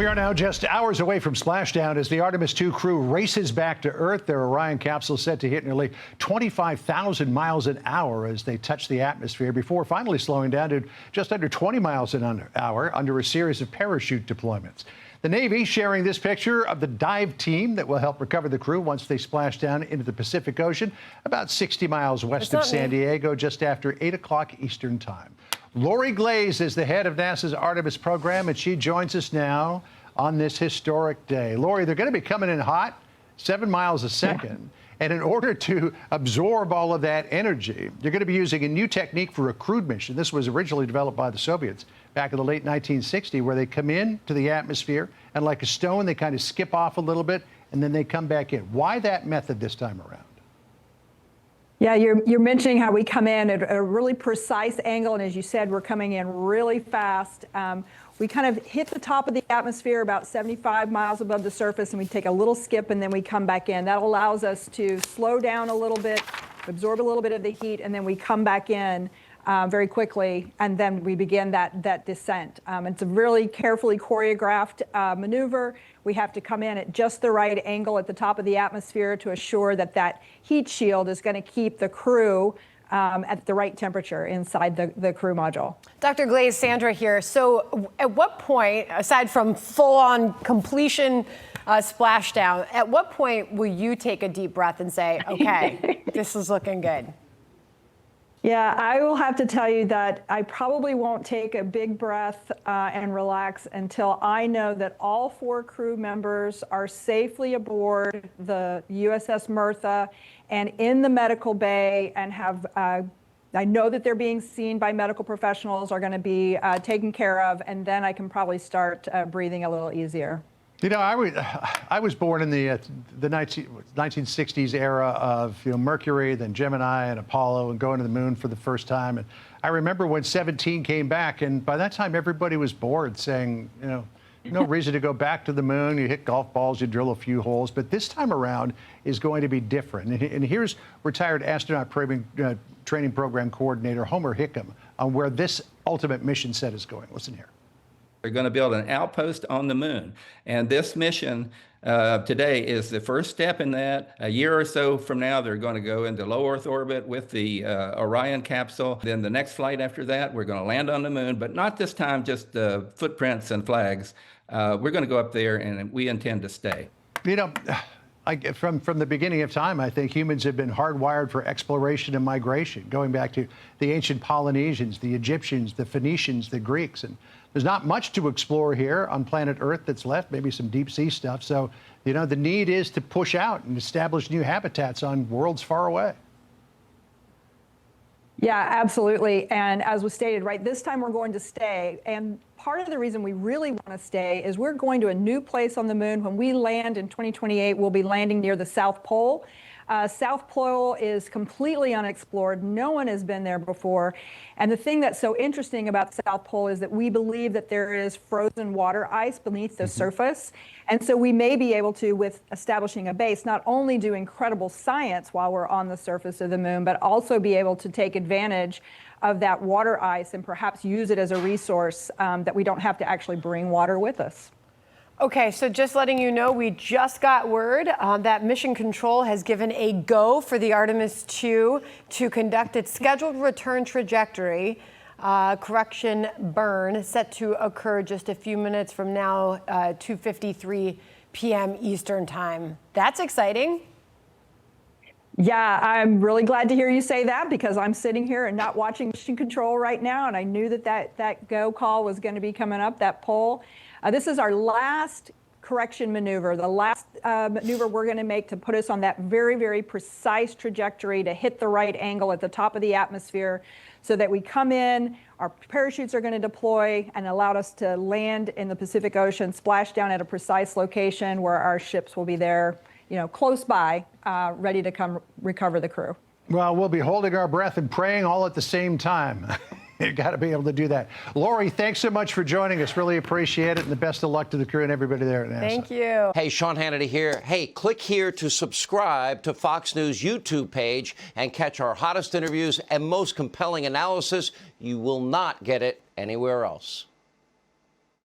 We are now just hours away from splashdown as the Artemis II crew races back to Earth. Their Orion capsule is set to hit nearly 25,000 miles an hour as they touch the atmosphere before finally slowing down to just under 20 miles an hour under a series of parachute deployments. The Navy sharing this picture of the dive team that will help recover the crew once they splash down into the Pacific Ocean, about 60 miles west of San Diego, just after 8 o'clock Eastern time. Lori Glaze is the head of NASA's Artemis program, and she joins us now on this historic day. Lori, they're going to be coming in hot, 7 miles a second. And in order to absorb all of that energy, you're going to be using a new technique for a crewed mission. This was originally developed by the Soviets back in the late 1960s, where they come into the atmosphere and like a stone, they kind of skip off a little bit and then they come back in. Why that method this time around? Yeah, you're mentioning how we come in at a really precise angle, and as you said, we're coming in really fast. We kind of hit the top of the atmosphere about 75 miles above the surface, and we take a little skip, and then we come back in. That allows us to slow down a little bit, absorb a little bit of the heat, and then we come back in very quickly, and then we begin that descent. It's a really carefully choreographed maneuver. We have to come in at just the right angle at the top of the atmosphere to assure that that heat shield is going to keep the crew at the right temperature inside the crew module. Dr. Glaze, Sandra here. So at what point, aside from full-on completion splashdown, at what point will you take a deep breath and say, okay, this is looking good? Yeah, I will have to tell you that I probably won't take a big breath and relax until I know that all 4 crew members are safely aboard the USS Mertha and in the medical bay and have, I know that they're being seen by medical professionals, are going to be taken care of, and then I can probably start breathing a little easier. You know, I was born in the 1960s era of Mercury, then Gemini and Apollo, and going to the moon for the first time. And I remember when 17 came back, and by that time everybody was bored, saying, no reason to go back to the moon. You hit golf balls, you drill a few holes. But this time around is going to be different. And here's retired astronaut training program coordinator Homer Hickam on where this ultimate mission set is going. Listen here. They're going to build an outpost on the moon. And this mission today is the first step in that. A year or so from now, they're going to go into low Earth orbit with the Orion capsule. Then the next flight after that, we're going to land on the moon, but not this time just footprints and flags. We're going to go up there, and we intend to stay. From the beginning of time, I think humans have been hardwired for exploration and migration, going back to the ancient Polynesians, the Egyptians, the Phoenicians, the Greeks. And there's not much to explore here on planet Earth that's left, maybe some deep sea stuff. So, the need is to push out and establish new habitats on worlds far away. Yeah, absolutely. And as was stated, right, this time we're going to stay. And part of the reason we really want to stay is we're going to a new place on the moon. When we land in 2028, we'll be landing near the South Pole. South Pole is completely unexplored. No one has been there before. And the thing that's so interesting about the South Pole is that we believe that there is frozen water ice beneath the surface. And so we may be able to, with establishing a base, not only do incredible science while we're on the surface of the moon, but also be able to take advantage of that water ice and perhaps use it as a resource that we don't have to actually bring water with us. Okay, so just letting you know, we just got word that Mission Control has given a go for the Artemis II to conduct its scheduled return trajectory. Correction burn set to occur just a few minutes from now, 2:53 p.m. Eastern time. That's exciting. Yeah, I'm really glad to hear you say that because I'm sitting here and not watching Mission Control right now, and I knew that go call was going to be coming up, that poll. This is our last correction maneuver, the last maneuver we're going to make to put us on that very, very precise trajectory to hit the right angle at the top of the atmosphere so that we come in, our parachutes are going to deploy and allow us to land in the Pacific Ocean, splash down at a precise location where our ships will be there, close by, ready to come recover the crew. Well, we'll be holding our breath and praying all at the same time. You got to be able to do that. Lori, thanks so much for joining us. Really appreciate it. And the best of luck to the crew and everybody there at NASA. Thank you. Hey, Sean Hannity here. Hey, click here to subscribe to Fox News YouTube page and catch our hottest interviews and most compelling analysis. You will not get it anywhere else.